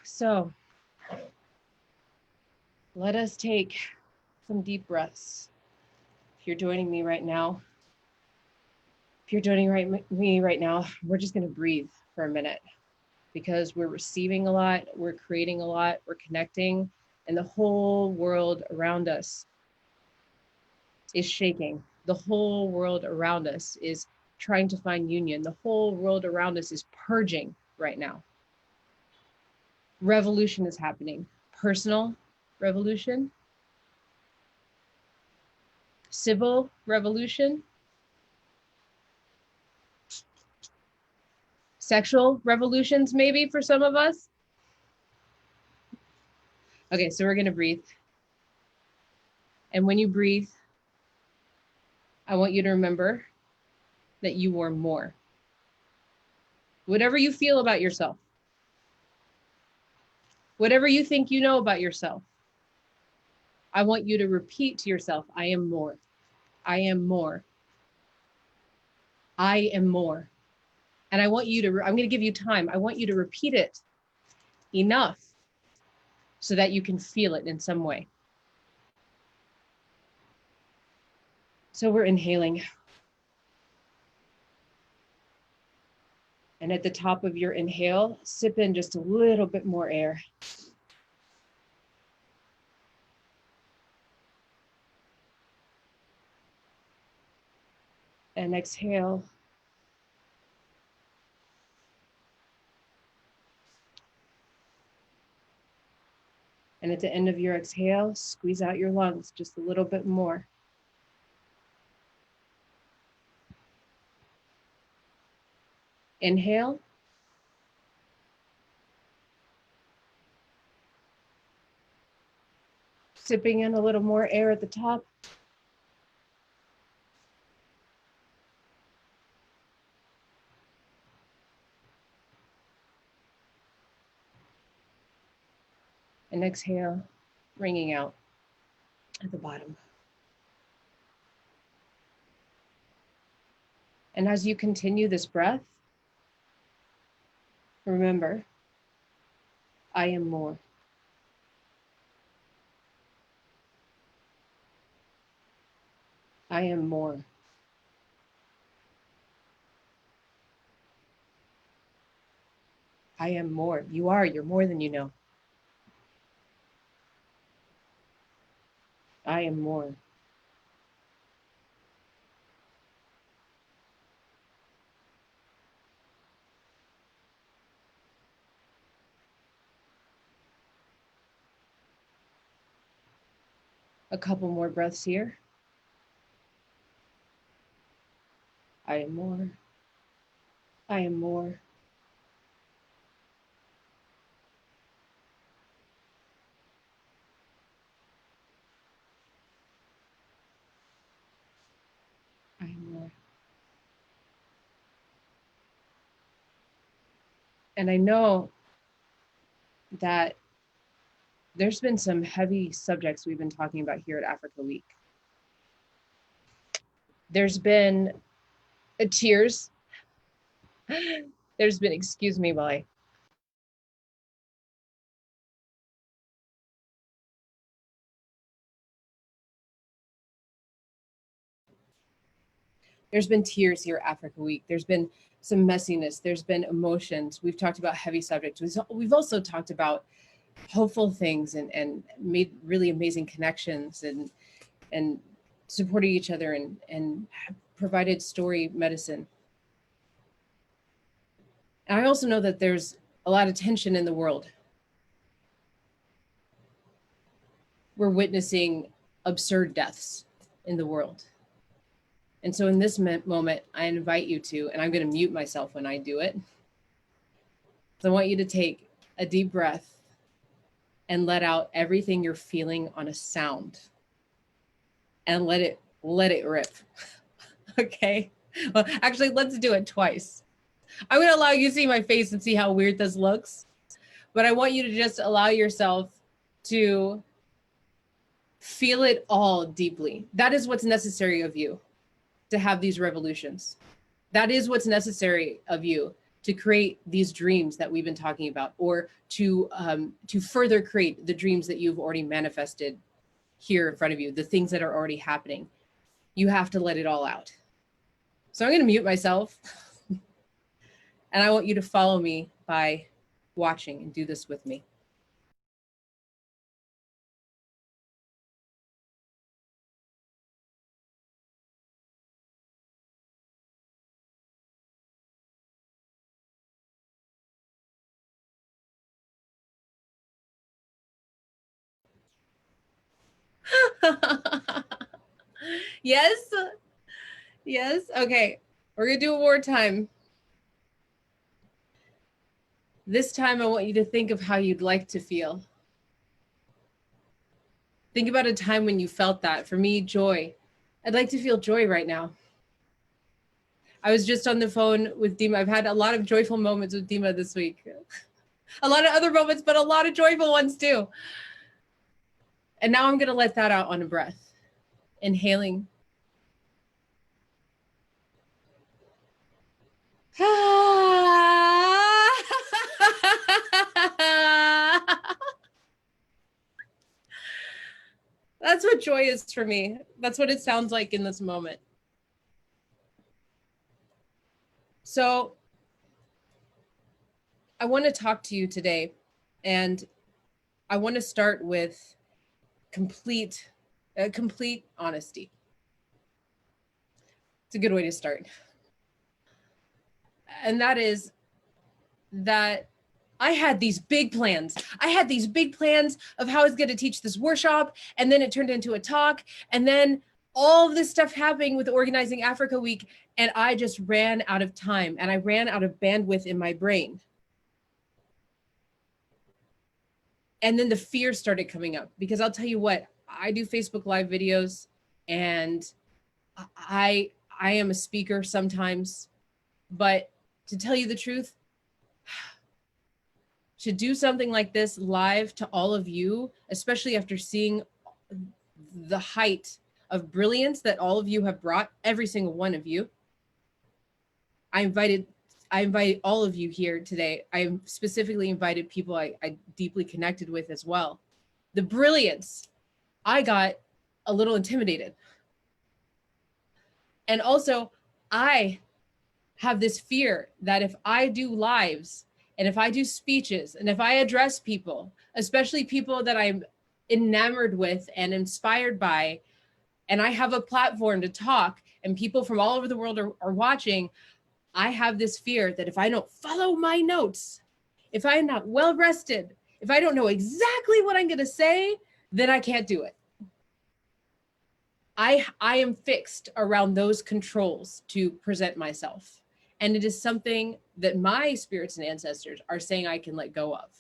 So let us take some deep breaths. If you're joining me right now, we're just going to breathe for a minute because we're receiving a lot, we're creating a lot, we're connecting, and the whole world around us is shaking. The whole world around us is trying to find union. The whole world around us is purging right now. Revolution is happening. Personal revolution, civil revolution, sexual revolutions, maybe for some of us. Okay, so we're going to breathe. And when you breathe, I want you to remember that you are more. Whatever you feel about yourself, whatever you think you know about yourself, I want you to repeat to yourself, I am more. I am more. I am more. And I'm going to give you time. I want you to repeat it enough so that you can feel it in some way. So we're inhaling. And at the top of your inhale, sip in just a little bit more air. And exhale. And at the end of your exhale, squeeze out your lungs just a little bit more. Inhale. Sipping in a little more air at the top. And exhale, wringing out at the bottom. And as you continue this breath, remember, I am more. I am more. I am more. You're more than you know. I am more. A couple more breaths here. I am more. I am more. I am more. And I know that there's been some heavy subjects we've been talking about here at Africa Week. There's been tears. There's been, excuse me while I there's been tears here at Africa Week. There's been some messiness. There's been emotions. We've talked about heavy subjects. We've also talked about hopeful things and made really amazing connections and supported each other and provided story medicine. And I also know that there's a lot of tension in the world. We're witnessing absurd deaths in the world. And so in this moment, I invite you to, and I'm going to mute myself when I do it. So I want you to take a deep breath and let out everything you're feeling on a sound. And let it rip. Okay? Well, actually, let's do it twice. I'm going to allow you to see my face and see how weird this looks. But I want you to just allow yourself to feel it all deeply. That is what's necessary of you to have these revolutions. That is what's necessary of you to create these dreams that we've been talking about, or to further create the dreams that you've already manifested here in front of you, the things that are already happening. You have to let it all out. So I'm going to mute myself and I want you to follow me by watching and do this with me. Yes. Yes. Okay. We're going to do it one more time. This time, I want you to think of how you'd like to feel. Think about a time when you felt that. For me, joy. I'd like to feel joy right now. I was just on the phone with Dima. I've had a lot of joyful moments with Dima this week. A lot of other moments, but a lot of joyful ones too. And now I'm going to let that out on a breath. Inhaling. That's what joy is for me. That's what it sounds like in this moment. So I want to talk to you today, and I want to start with complete honesty. It's a good way to start. And that is that I had these big plans. I had these big plans of how I was going to teach this workshop, and then it turned into a talk, and then all of this stuff happening with organizing Africa Week, and I just ran out of time, and I ran out of bandwidth in my brain. And then the fear started coming up, because I'll tell you what, I do Facebook Live videos, and I am a speaker sometimes, but to tell you the truth, to do something like this live to all of you, especially after seeing the height of brilliance that all of you have brought, every single one of you, I invite all of you here today. I specifically invited people I deeply connected with as well. The brilliance, I got a little intimidated. And also, I have this fear that if I do lives and if I do speeches and if I address people, especially people that I'm enamored with and inspired by, and I have a platform to talk and people from all over the world are watching, I have this fear that if I don't follow my notes, if I'm not well rested, if I don't know exactly what I'm going to say, then I can't do it. I am fixed around those controls to present myself. And it is something that my spirits and ancestors are saying I can let go of.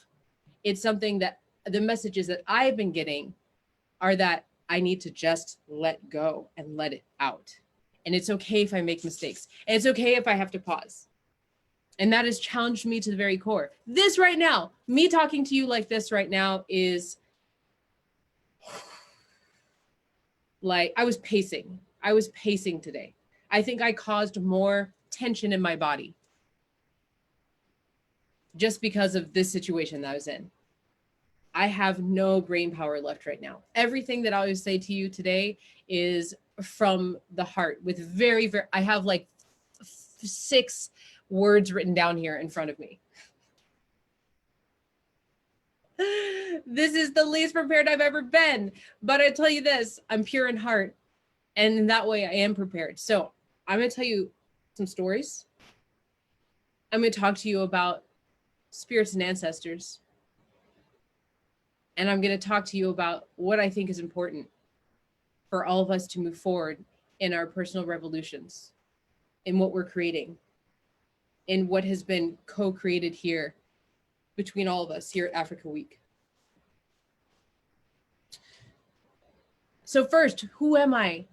It's something that the messages that I've been getting are that I need to just let go and let it out. And it's okay if I make mistakes. And it's okay if I have to pause. And that has challenged me to the very core. This right now, me talking to you like this right now is like I was pacing. I was pacing today. I think I caused more tension in my body just because of this situation that I was in. I have no brain power left right now. Everything that I always say to you today is from the heart with very, I have like 6 words written down here in front of me. This is the least prepared I've ever been. But I tell you this, I'm pure in heart. And in that way, I am prepared. So I'm going to tell you some stories. I'm going to talk to you about spirits and ancestors. And I'm going to talk to you about what I think is important for all of us to move forward in our personal revolutions, in what we're creating, in what has been co-created here between all of us here at Africa Week. So first, who am I?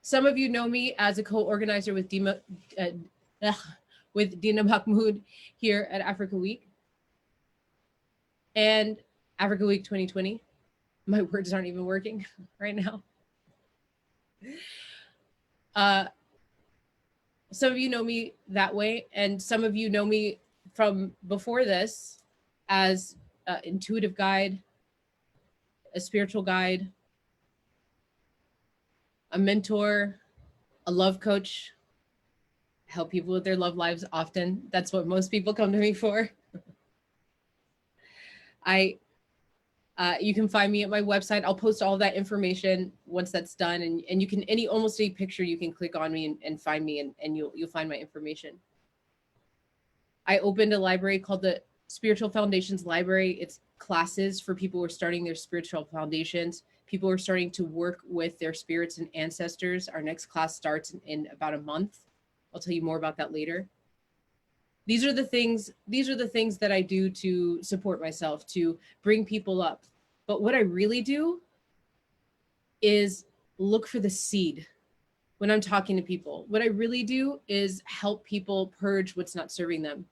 Some of you know me as a co-organizer with Dina Mahmood here at Africa Week and Africa Week 2020. My words aren't even working right now. Some of you know me that way, and some of you know me from before this as an intuitive guide, a spiritual guide, a mentor, a love coach, help people with their love lives often. That's what most people come to me for. You can find me at my website. I'll post all that information once that's done. And you can, almost any picture you can click on me and find me, and you'll find my information. I opened a library called the Spiritual Foundations Library. It's classes for people who are starting their spiritual foundations. People who are starting to work with their spirits and ancestors. Our next class starts in about a month. I'll tell you more about that later. These are the things that I do to support myself, to bring people up. But what I really do is look for the seed when I'm talking to people. What I really do is help people purge what's not serving them.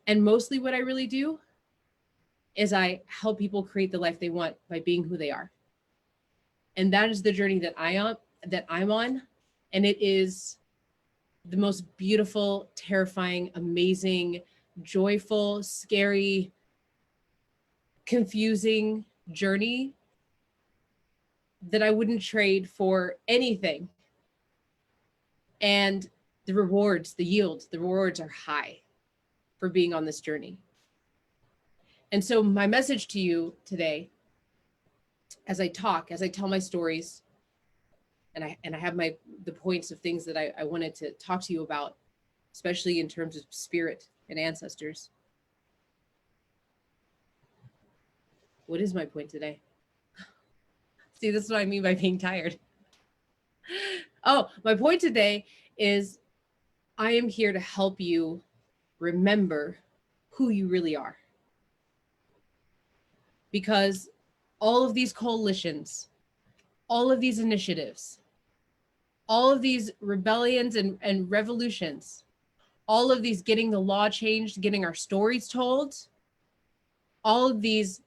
And mostly what I really do is I help people create the life they want by being who they are. And that is the journey that I'm on. And it is the most beautiful, terrifying, amazing, joyful, scary, confusing journey that I wouldn't trade for anything. And the rewards, the rewards are high for being on this journey. And so my message to you today, as I tell my stories, and I have the points of things that I wanted to talk to you about, especially in terms of spirit and ancestors. What is my point today? See, this is what I mean by being tired. Oh, my point today is I am here to help you remember who you really are. Because all of these coalitions, all of these initiatives, all of these rebellions and revolutions, all of these getting the law changed, getting our stories told, all of these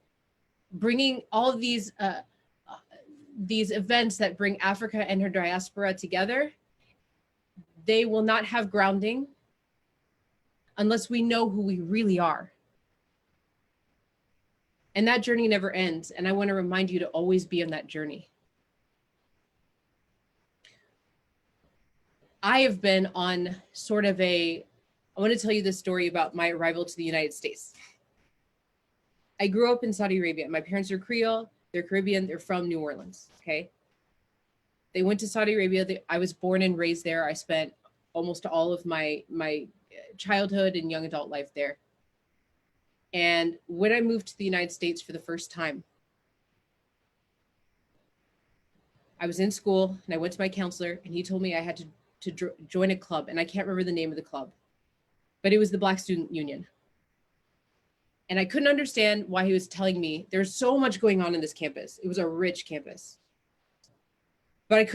bringing all of these events that bring Africa and her diaspora together, they will not have grounding unless we know who we really are. And that journey never ends. And I want to remind you to always be on that journey. I have been on sort of I want to tell you this story about my arrival to the United States. I grew up in Saudi Arabia. My parents are Creole, they're Caribbean, they're from New Orleans, okay? They went to Saudi Arabia. I was born and raised there. I spent almost all of my childhood and young adult life there. And when I moved to the United States for the first time, I was in school and I went to my counselor and he told me I had to join a club, and I can't remember the name of the club, but it was the Black Student Union. And I couldn't understand why he was telling me there's so much going on in this campus. It was a rich campus. But I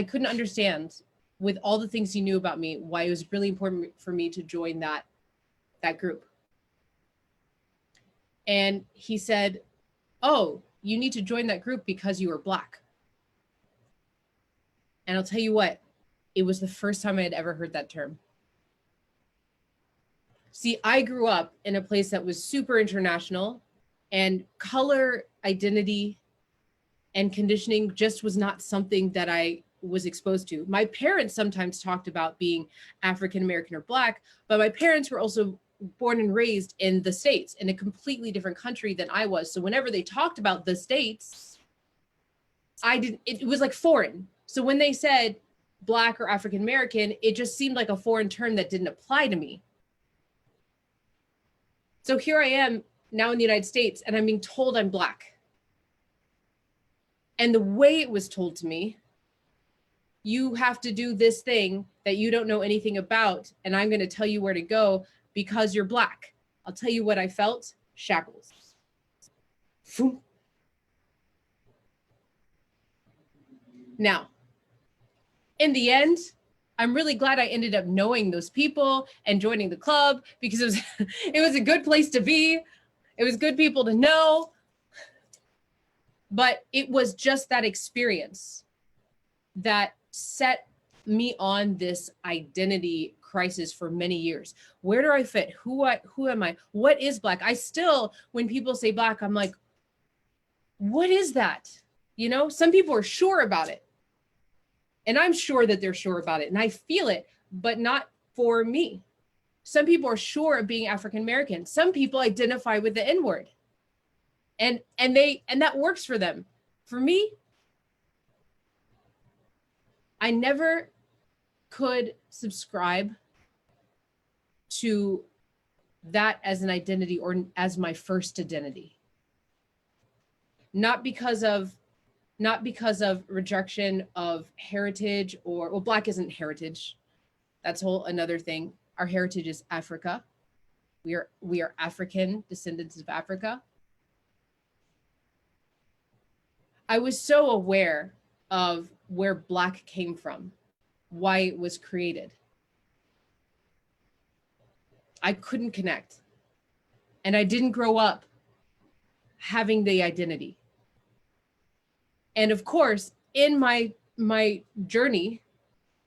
couldn't understand, with all the things he knew about me, why it was really important for me to join that group. And he said, "Oh, you need to join that group because you are Black." And I'll tell you what, it was the first time I had ever heard that term. See, I grew up in a place that was super international, and color identity and conditioning just was not something that I was exposed to. My parents sometimes talked about being African-American or Black, but my parents were also born and raised in the States, in a completely different country than I was. So whenever they talked about the States, it was like foreign. So when they said Black or African-American, it just seemed like a foreign term that didn't apply to me. So here I am now in the United States, and I'm being told I'm Black. And the way it was told to me, you have to do this thing that you don't know anything about, and I'm going to tell you where to go because you're Black. I'll tell you what I felt: shackles. Now, in the end, I'm really glad I ended up knowing those people and joining the club, because it was a good place to be. It was good people to know. But it was just that experience that set me on this identity crisis for many years. Where do I fit? Who am I? What is Black? I still, when people say Black, I'm like, what is that? You know, some people are sure about it. And I'm sure that they're sure about it. And I feel it, but not for me. Some people are sure of being African American. Some people identify with the N-word. And that works for them. For me, I never could subscribe to that as an identity or as my first identity. Not because of rejection of heritage or, well, Black isn't heritage. That's another thing. Our heritage is Africa. We are African descendants of Africa. I was so aware of where Black came from, why it was created. I couldn't connect. And I didn't grow up having the identity. And of course, in my journey,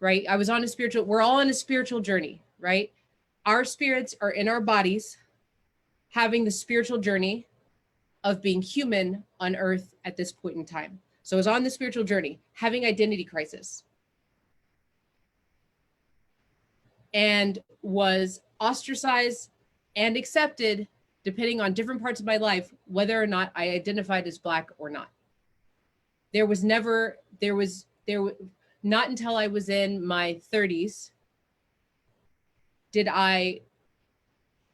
right? We're all on a spiritual journey, right? Our spirits are in our bodies, having the spiritual journey of being human on earth at this point in time. So I was on the spiritual journey, having identity crisis, and was ostracized and accepted depending on different parts of my life, whether or not I identified as Black or not. There was not until I was in my 30s did I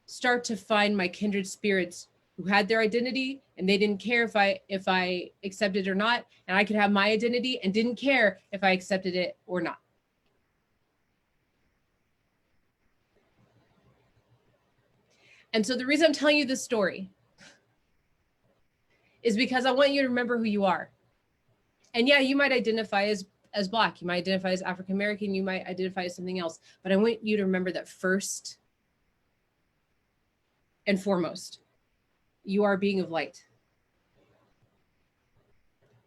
start to find my kindred spirits who had their identity and they didn't care if I accepted it or not, and I could have my identity and didn't care if I accepted it or not. And so the reason I'm telling you this story is because I want you to remember who you are. And yeah, you might identify as Black, you might identify as African American, you might identify as something else, but I want you to remember that first and foremost, you are a being of light.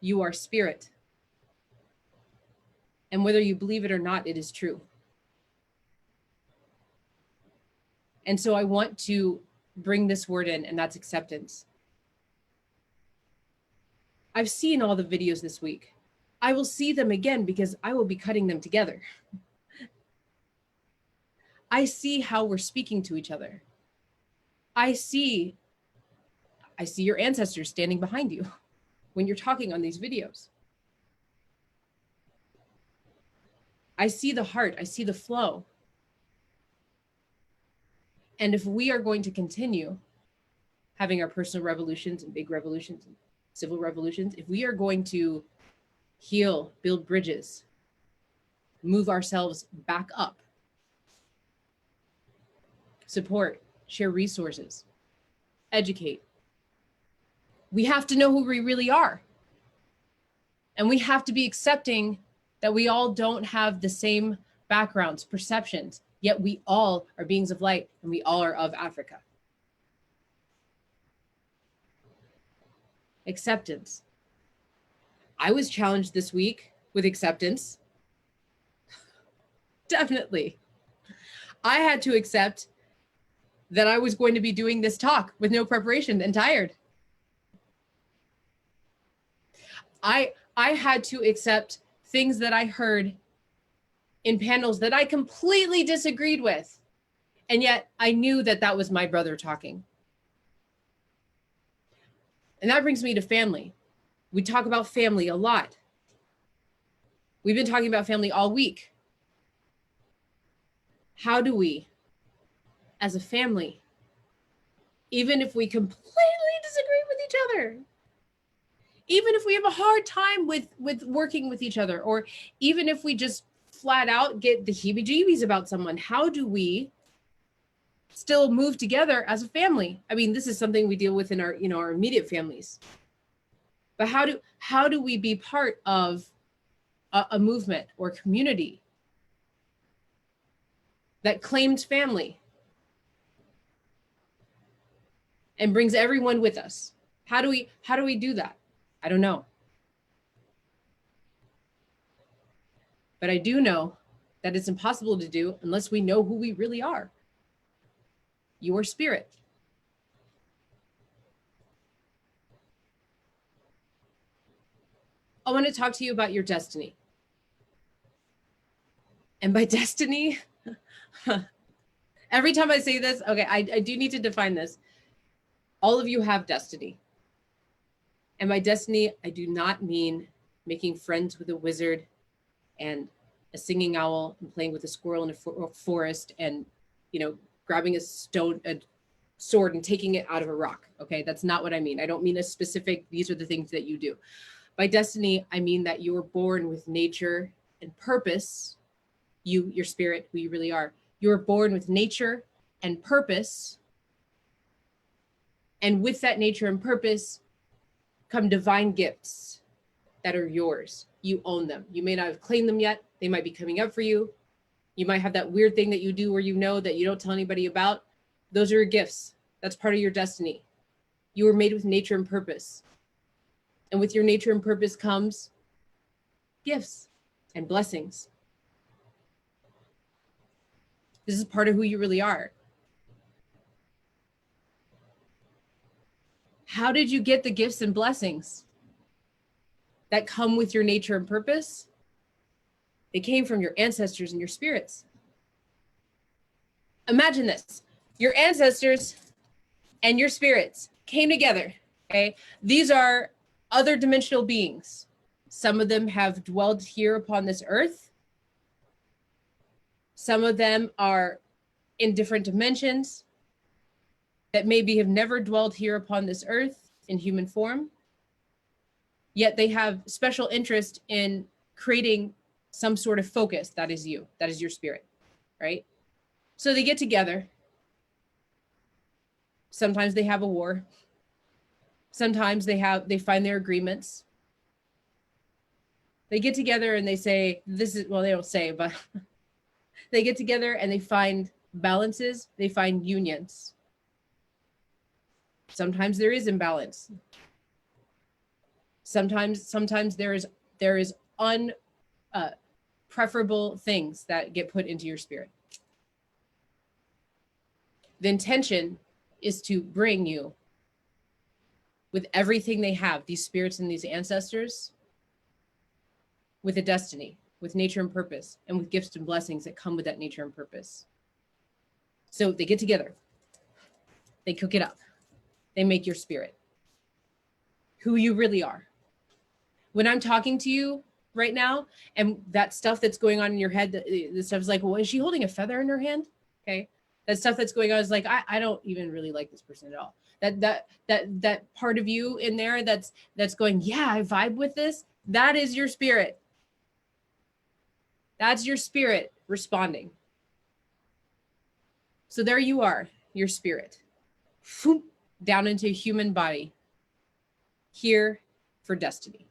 You are spirit. And whether you believe it or not, it is true. And so I want to bring this word in, and that's acceptance. I've seen all the videos this week. I will see them again because I will be cutting them together. I see how we're speaking to each other. I see your ancestors standing behind you when you're talking on these videos. I see the heart, I see the flow. And if we are going to continue having our personal revolutions and big revolutions and civil revolutions, if we are going to heal, build bridges, move ourselves back up, support, share resources, educate, we have to know who we really are. And we have to be accepting that we all don't have the same backgrounds, perceptions, yet we all are beings of light and we all are of Africa. Acceptance. I was challenged this week with acceptance. Definitely. I had to accept that I was going to be doing this talk with no preparation and tired. I had to accept things that I heard in panels that I completely disagreed with. And yet I knew that that was my brother talking. And that brings me to family. We talk about family a lot. We've been talking about family all week. How do we, as a family, even if we completely disagree with each other, even if we have a hard time with working with each other, or even if we just flat out get the heebie-jeebies about someone, how do we still move together as a family? I mean, this is something we deal with in our, our immediate families. But how do we be part of a movement or community that claims family and brings everyone with us? How do we do that? I don't know. But I do know that it's impossible to do unless we know who we really are. Your spirit. I want to talk to you about your destiny. And by destiny, every time I say this, okay, I do need to define this. All of you have destiny. And by destiny, I do not mean making friends with a wizard and a singing owl and playing with a squirrel in a forest and, grabbing a sword and taking it out of a rock. Okay, that's not what I mean. I don't mean a specific, these are the things that you do. By destiny, I mean that you were born with nature and purpose. Your spirit, who you really are. You were born with nature and purpose. And with that nature and purpose come divine gifts that are yours. You own them. You may not have claimed them yet. They might be coming up for you. You might have that weird thing that you do where you know that you don't tell anybody about. Those are your gifts. That's part of your destiny. You were made with nature and purpose. And with your nature and purpose comes gifts and blessings. This is part of who you really are. How did you get the gifts and blessings that come with your nature and purpose? They came from your ancestors and your spirits. Imagine this. Your ancestors and your spirits came together, okay? These are other dimensional beings. Some of them have dwelled here upon this earth. Some of them are in different dimensions that maybe have never dwelled here upon this earth in human form. Yet they have special interest in creating some sort of focus. That is you. That is your spirit, right? So they get together. Sometimes they have a war. Sometimes they find their agreements. They get together and they say, they don't say, but they get together and they find balances. They find unions. Sometimes there is imbalance. Sometimes there is preferable things that get put into your spirit. The intention is to bring you with everything they have, these spirits and these ancestors, with a destiny, with nature and purpose, and with gifts and blessings that come with that nature and purpose. So they get together, they cook it up, they make your spirit, who you really are. When I'm talking to you right now, and that stuff that's going on in your head, the stuff's like, well, is she holding a feather in her hand? Okay. That stuff that's going on is like, I don't even really like this person at all. That part of you in there that's going, yeah, I vibe with this. That is your spirit. That's your spirit responding. So there you are, your spirit, down into a human body, here for destiny.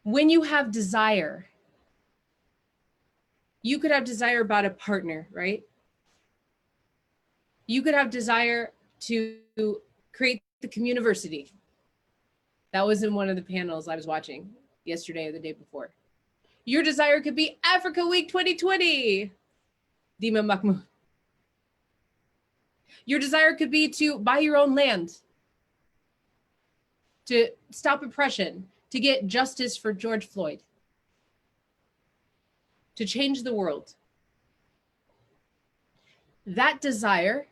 When you have desire, you could have desire about a partner, right? You could have desire to create the communiversity. That was in one of the panels I was watching yesterday or the day before. Your desire could be Africa Week 2020, Dima Mahmood. Your desire could be to buy your own land, to stop oppression, to get justice for George Floyd, to change the world. That desire,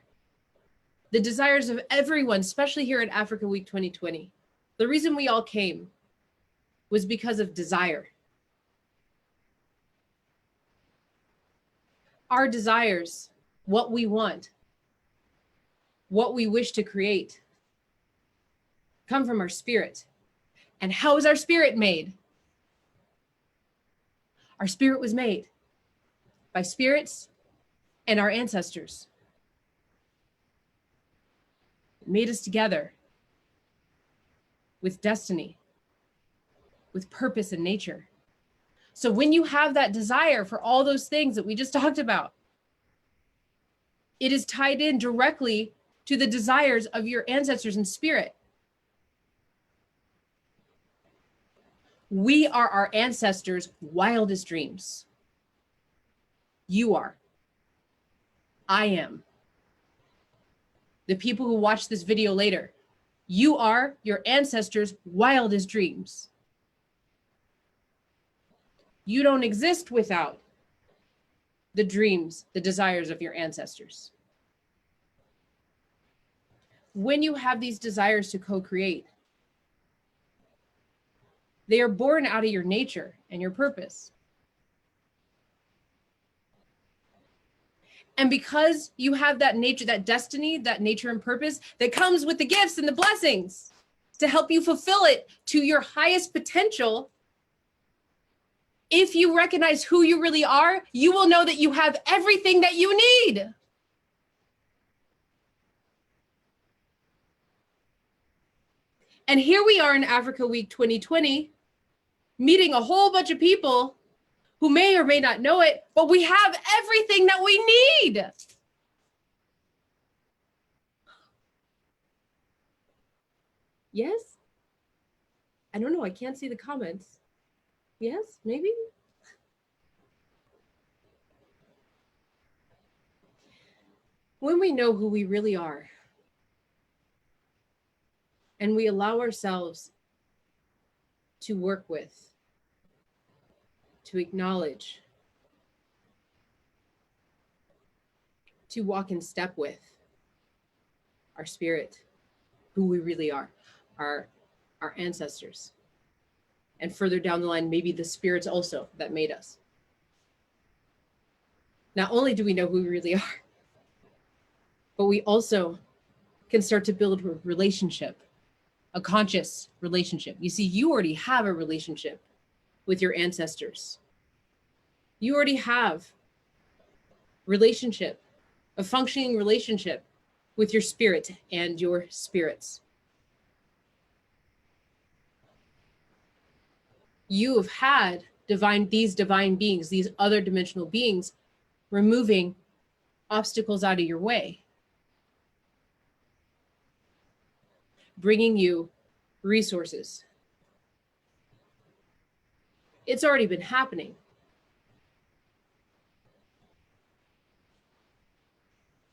the desires of everyone, especially here at Africa Week 2020, the reason we all came was because of desire. Our desires, what we want, what we wish to create, come from our spirit. And how is our spirit made? Our spirit was made by spirits and our ancestors. It made us together with destiny, with purpose and nature. So when you have that desire for all those things that we just talked about, it is tied in directly to the desires of your ancestors and spirit. We are our ancestors' wildest dreams. You are. I am. The people who watch this video later, you are your ancestors' wildest dreams. You don't exist without the dreams, the desires of your ancestors. When you have these desires to co-create, they are born out of your nature and your purpose. And because you have that nature, that destiny, that nature and purpose that comes with the gifts and the blessings to help you fulfill it to your highest potential, if you recognize who you really are, you will know that you have everything that you need. And here we are in Africa Week 2020, meeting a whole bunch of people who may or may not know it, but we have everything that we need. Yes? I don't know. I can't see the comments. Yes, maybe? When we know who we really are, and we allow ourselves to work with, to acknowledge, to walk in step with our spirit, who we really are, our ancestors. And further down the line, maybe the spirits also that made us. Not only do we know who we really are, but we also can start to build a relationship, a conscious relationship. You see, you already have a relationship with your ancestors. You already have relationship, a functioning relationship with your spirit and your spirits. You have had these divine beings, these other dimensional beings, removing obstacles out of your way, bringing you resources. It's already been happening.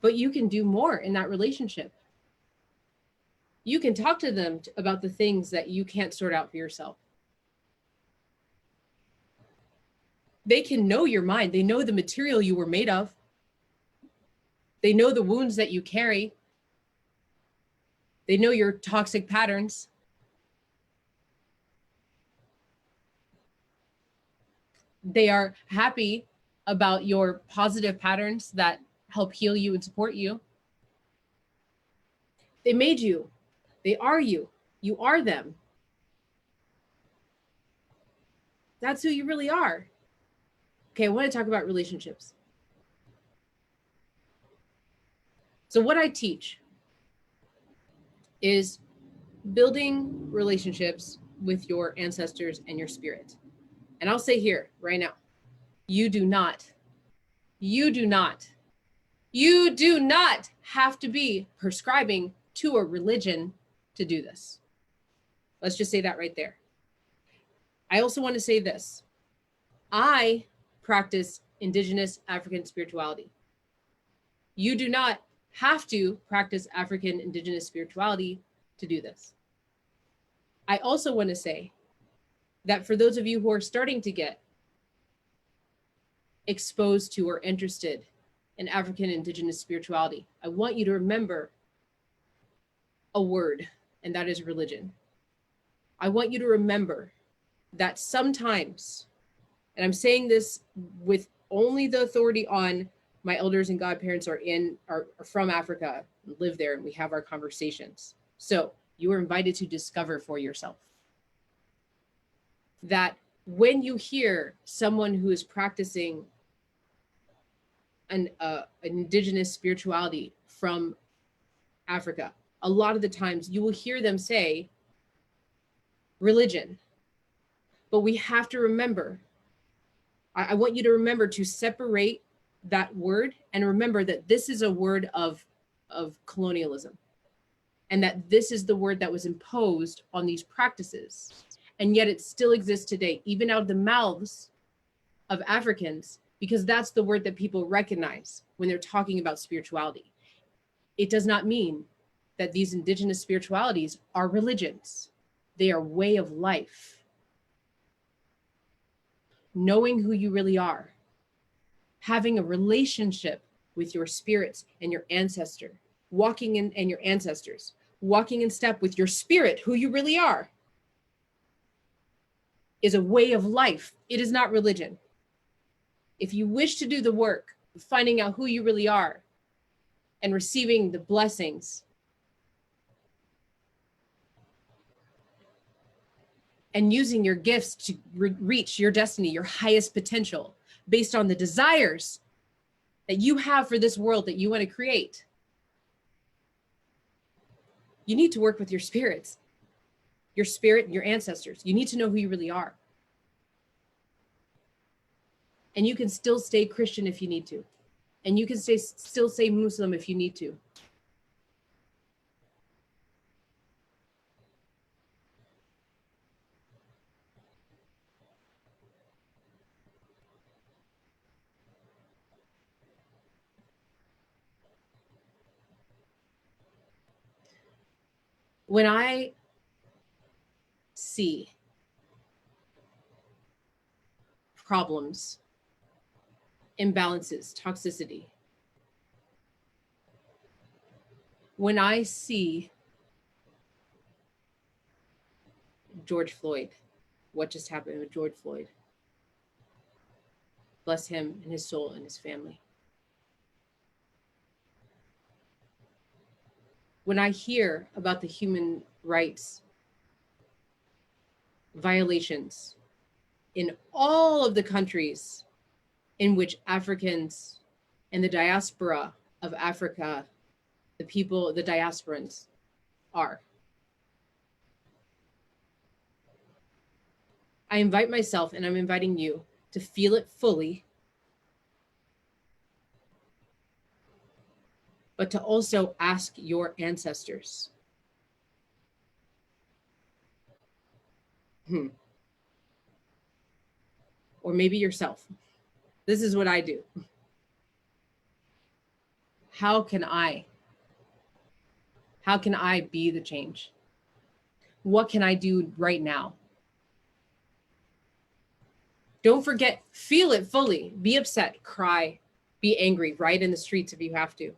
But you can do more in that relationship. You can talk to them about the things that you can't sort out for yourself. They can know your mind. They know the material you were made of. They know the wounds that you carry. They know your toxic patterns. They are happy about your positive patterns that help heal you and support you. They made you. They are you. You are them. That's who you really are. Okay, I want to talk about relationships. So what I teach is building relationships with your ancestors and your spirit. And I'll say here right now, you do not have to be prescribing to a religion to do this. Let's just say that right there. I also want to say this. I practice indigenous African spirituality. You do not have to practice African indigenous spirituality to do this. I also want to say that for those of you who are starting to get exposed to or interested in African indigenous spirituality, I want you to remember a word, and that is religion. I want you to remember that sometimes, and I'm saying this with only the authority on my elders and godparents are from Africa, live there, and we have our conversations. So you are invited to discover for yourself that when you hear someone who is practicing an indigenous spirituality from Africa, a lot of the times you will hear them say religion. But we have to remember, I want you to remember to separate that word and remember that this is a word of colonialism, and that this is the word that was imposed on these practices. And yet it still exists today, even out of the mouths of Africans, because that's the word that people recognize when they're talking about spirituality. It does not mean that these indigenous spiritualities are religions. They are way of life. Knowing who you really are, having a relationship with your spirits and your ancestor, walking in and your ancestors, walking in step with your spirit, who you really are, is a way of life. It is not religion. If you wish to do the work of finding out who you really are and receiving the blessings and using your gifts to reach your destiny, your highest potential, based on the desires that you have for this world that you want to create, you need to work with your spirits, your spirit, and your ancestors. You need to know who you really are. And you can still stay Christian if you need to. And you can still say Muslim if you need to. When I see problems, imbalances, toxicity, when I see George Floyd, what just happened with George Floyd, bless him and his soul and his family. When I hear about the human rights violations in all of the countries in which Africans and the diaspora of Africa, the people, the diasporans are, I invite myself and I'm inviting you to feel it fully, but to also ask your ancestors. Or maybe yourself. This is what I do. How can I be the change? What can I do right now? Don't forget, feel it fully. Be upset, cry, be angry, riot in the streets if you have to.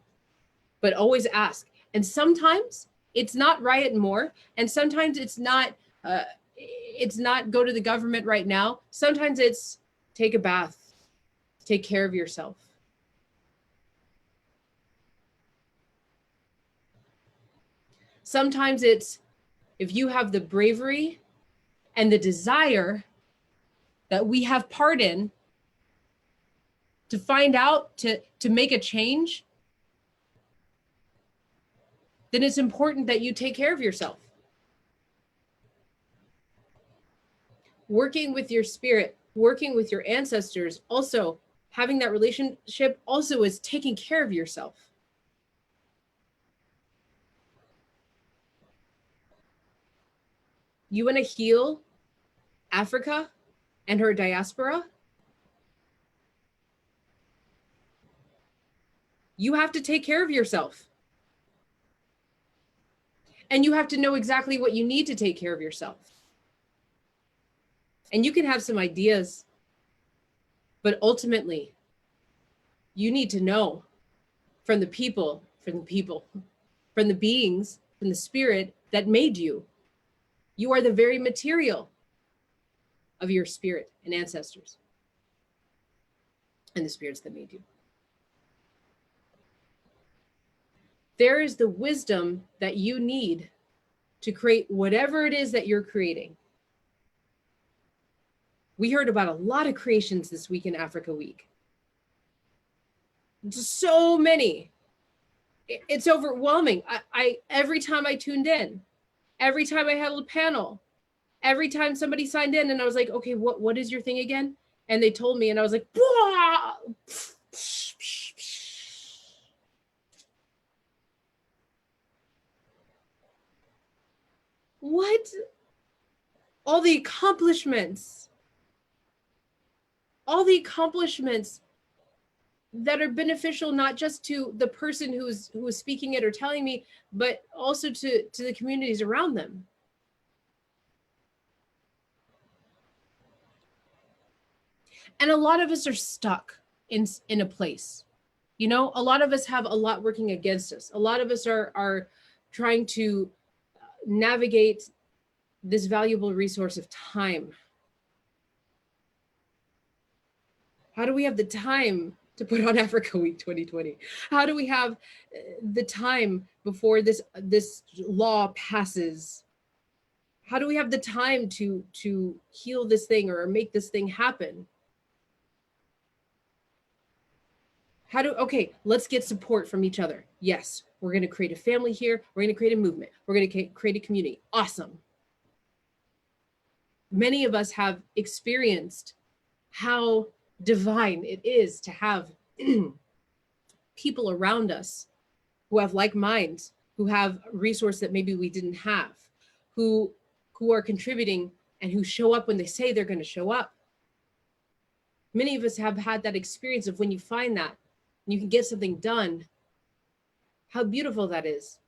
But always ask. And sometimes it's not riot more, and sometimes it's not go to the government right now. Sometimes it's take a bath, take care of yourself. Sometimes it's, if you have the bravery and the desire that we have part in to find out, to make a change, then it's important that you take care of yourself. Working with your spirit, working with your ancestors, also having that relationship also is taking care of yourself. You want to heal Africa and her diaspora? You have to take care of yourself. And you have to know exactly what you need to take care of yourself. And you can have some ideas, but ultimately, you need to know from the people, from the beings, from the spirit that made you. You are the very material of your spirit and ancestors and the spirits that made you. There is the wisdom that you need to create whatever it is that you're creating. We heard about a lot of creations this week in Africa Week. So many. It's overwhelming. I every time I tuned in, every time I had a panel, every time somebody signed in and I was like, okay, what is your thing again? And they told me and I was like, wah! What? all the accomplishments, all the accomplishments that are beneficial not just to the person who is speaking it or telling me, but also to the communities around them. And a lot of us are stuck in a place. You know, a lot of us have a lot working against us. A lot of us are trying to navigate this valuable resource of time. How do we have the time to put on Africa Week 2020? How do we have the time before this law passes? How do we have the time to heal this thing or make this thing happen? Okay, let's get support from each other. Yes, we're going to create a family here. We're going to create a movement. We're going to create a community. Awesome. Many of us have experienced how divine it is to have people around us who have like minds, who have resource that maybe we didn't have, who are contributing and who show up when they say they're going to show up. Many of us have had that experience of when you find that and you can get something done, how beautiful that is,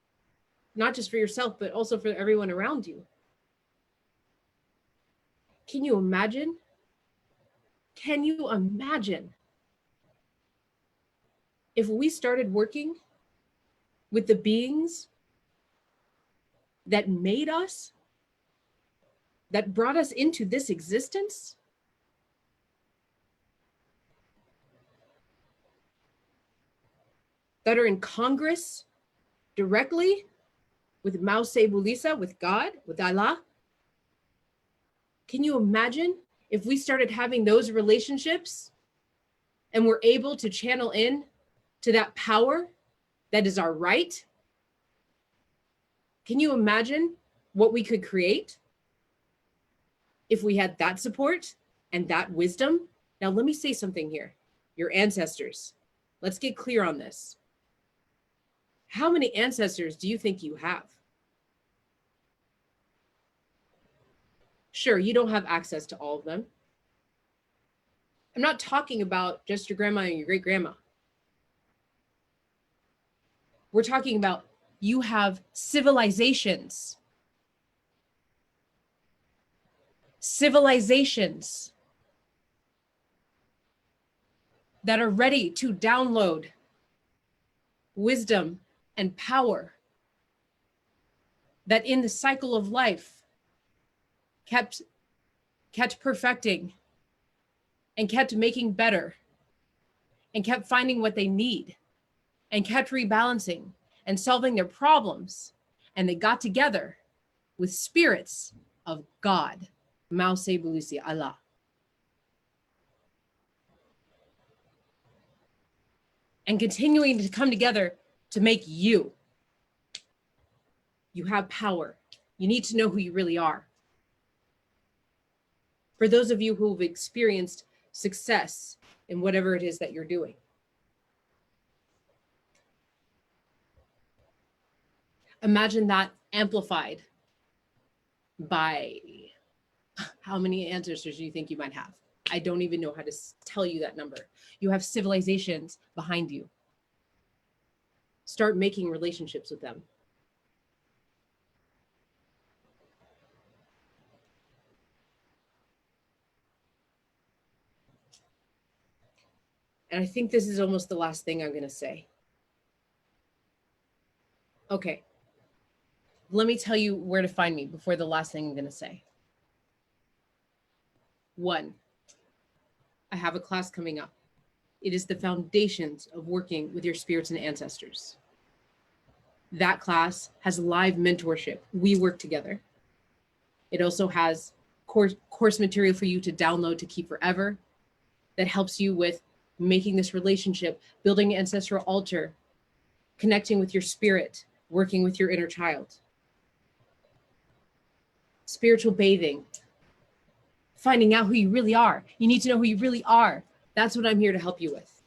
not just for yourself, but also for everyone around you. Can you imagine? Can you imagine if we started working with the beings that made us, that brought us into this existence? That are in Congress directly with Mause Bulisa, with God, with Allah? Can you imagine if we started having those relationships and we're able to channel in to that power that is our right? Can you imagine what we could create if we had that support and that wisdom? Now, let me say something here. Your ancestors, let's get clear on this. How many ancestors do you think you have? Sure, you don't have access to all of them. I'm not talking about just your grandma and your great grandma. We're talking about you have civilizations. Civilizations that are ready to download wisdom and power that in the cycle of life kept perfecting and kept making better and kept finding what they need and kept rebalancing and solving their problems. And they got together with spirits of God, Mause Bulisa, Allah. And continuing to come together to make you. You have power. You need to know who you really are. For those of you who've experienced success in whatever it is that you're doing. Imagine that amplified by how many ancestors do you think you might have? I don't even know how to tell you that number. You have civilizations behind you. Start making relationships with them. And I think this is almost the last thing I'm going to say. Okay. Let me tell you where to find me before the last thing I'm going to say. 1, I have a class coming up. It is the foundations of working with your spirits and ancestors. That class has live mentorship. We work together. It also has course material for you to download to keep forever that helps you with making this relationship, building an ancestral altar, connecting with your spirit, working with your inner child. Spiritual bathing, finding out who you really are. You need to know who you really are. That's what I'm here to help you with.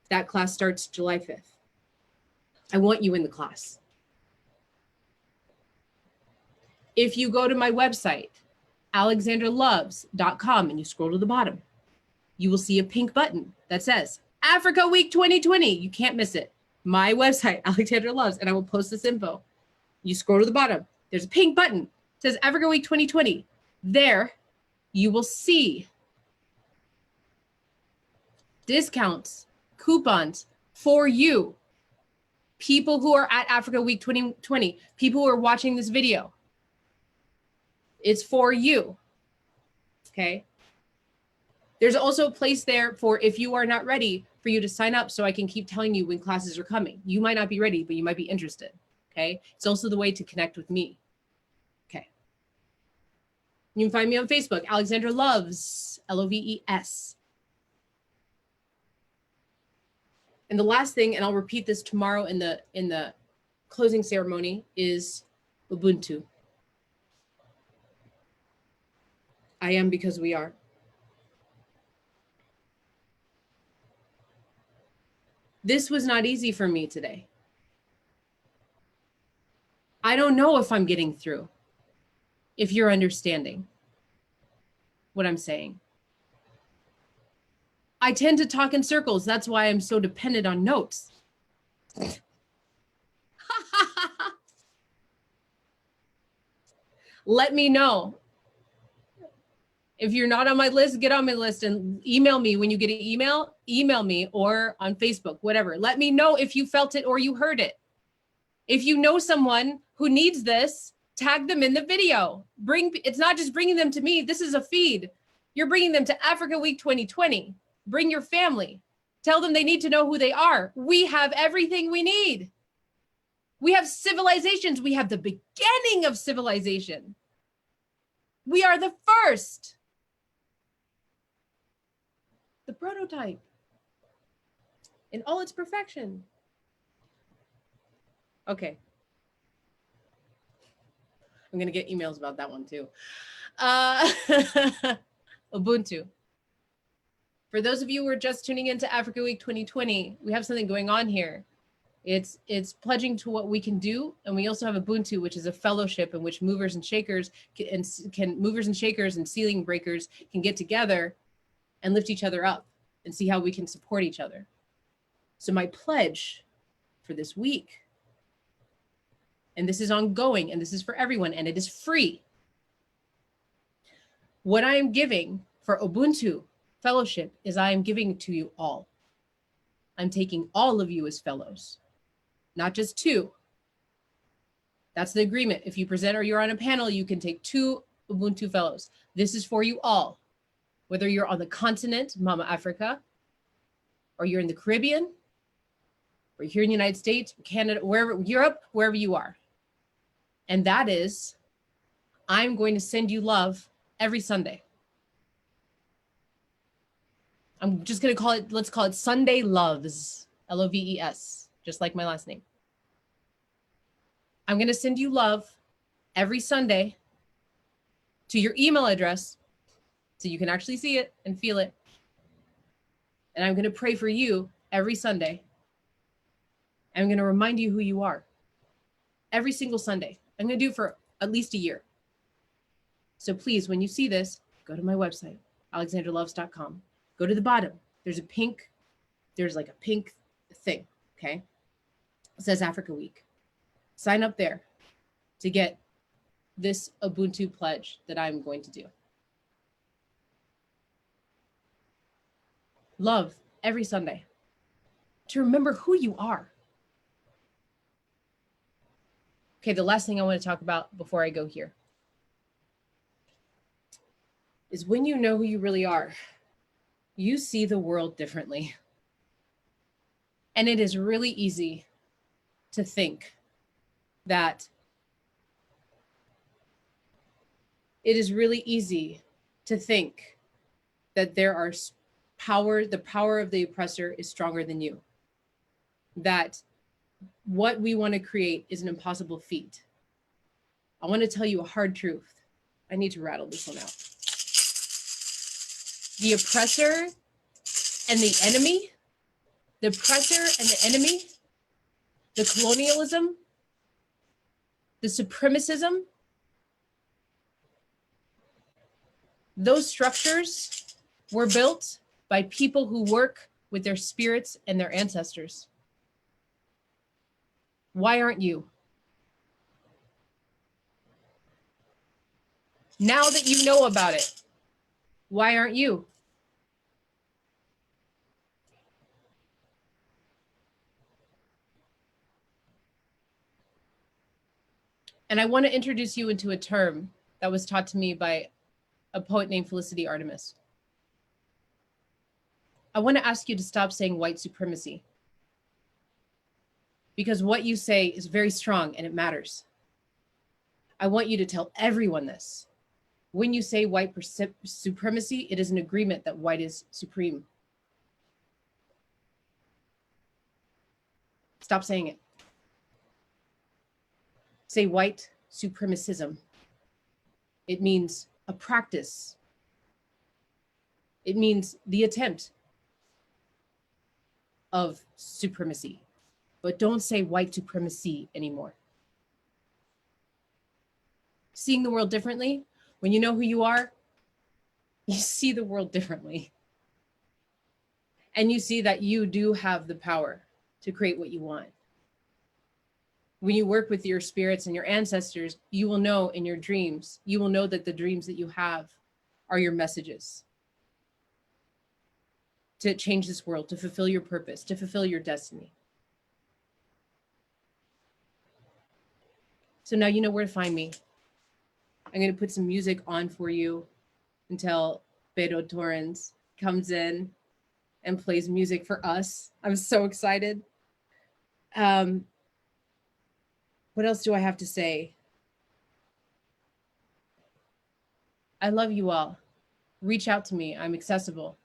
That class starts July 5th. I want you in the class. If you go to my website, alexandraloves.com and you scroll to the bottom, you will see a pink button that says Africa Week 2020. You can't miss it. My website, Alexandra Loves, and I will post this info. You scroll to the bottom. There's a pink button. It says Africa Week 2020. There, you will see discounts, coupons for you. People who are at Africa Week 2020, people who are watching this video. It's for you. Okay. There's also a place there for if you are not ready for you to sign up so I can keep telling you when classes are coming. You might not be ready, but you might be interested. Okay. It's also the way to connect with me. Okay. You can find me on Facebook, Alexandra Loves, Loves. And the last thing, and I'll repeat this tomorrow in the closing ceremony, is Ubuntu. I am because we are. This was not easy for me today. I don't know if I'm getting through, if you're understanding what I'm saying. I tend to talk in circles. That's why I'm so dependent on notes. Let me know. If you're not on my list, get on my list and email me when you get an email me or on Facebook, whatever. Let me know if you felt it or you heard it. If you know someone who needs this, tag them in the video. It's not just bringing them to me. This is a feed. You're bringing them to Africa Week 2020. Bring your family. Tell them they need to know who they are. We have everything we need. We have civilizations. We have the beginning of civilization. We are the first. The prototype in all its perfection. Okay. I'm going to get emails about that one too. Ubuntu. For those of you who are just tuning into Africa Week 2020, we have something going on here. It's pledging to what we can do, and we also have Ubuntu, which is a fellowship in which movers and shakers and ceiling breakers can get together and lift each other up and see how we can support each other. So my pledge for this week, and this is ongoing, and this is for everyone, and it is free. What I am giving for Ubuntu Fellowship is I am giving to you all. I'm taking all of you as fellows, not just two. That's the agreement. If you present or you're on a panel, you can take 2 Ubuntu fellows. This is for you all. Whether you're on the continent, Mama Africa, or you're in the Caribbean, or here in the United States, Canada, wherever, Europe, wherever you are. And that is, I'm going to send you love every Sunday. I'm just going to call it, let's call it Sunday Loves, Loves, just like my last name. I'm going to send you love every Sunday to your email address so you can actually see it and feel it. And I'm going to pray for you every Sunday. I'm going to remind you who you are every single Sunday. I'm going to do it for at least a year. So please, when you see this, go to my website, alexandraloves.com. Go to the bottom. There's like a pink thing, okay? It says Africa Week. Sign up there to get this Ubuntu pledge that I'm going to do. Love every Sunday. To remember who you are. Okay, the last thing I want to talk about before I go here is when you know who you really are, you see the world differently. And it is really easy to think that there are the power of the oppressor is stronger than you. That what we want to create is an impossible feat. I want to tell you a hard truth. I need to rattle this one out. The oppressor and the enemy, the colonialism, the supremacism, Those structures were built by people who work with their spirits and their ancestors. Why aren't you? Now that you know about it, why aren't you? And I want to introduce you into a term that was taught to me by a poet named Felicity Artemis. I want to ask you to stop saying white supremacy, because what you say is very strong and it matters. I want you to tell everyone this. When you say white supremacy, it is an agreement that white is supreme. Stop saying it. Say white supremacism. It means a practice. It means the attempt of supremacy. But don't say white supremacy anymore. Seeing the world differently, when you know who you are, you see the world differently. And you see that you do have the power to create what you want. When you work with your spirits and your ancestors, you will know in your dreams, you will know that the dreams that you have are your messages to change this world, to fulfill your purpose, to fulfill your destiny. So now you know where to find me. I'm going to put some music on for you until Pedro Torrens comes in and plays music for us. I'm so excited. What else do I have to say? I love you all. Reach out to me. I'm accessible.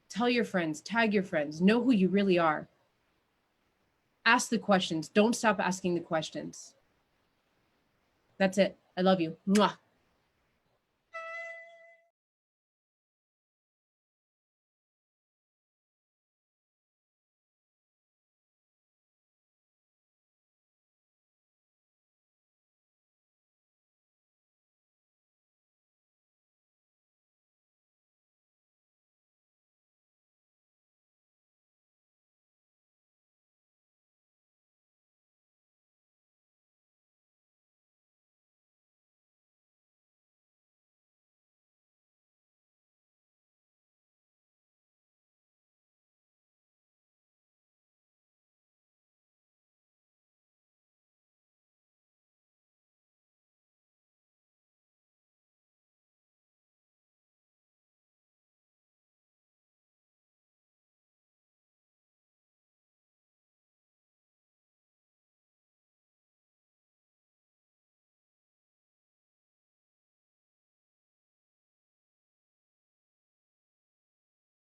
Tell your friends, tag your friends, know who you really are. Ask the questions. Don't stop asking the questions. That's it. I love you. Mwah.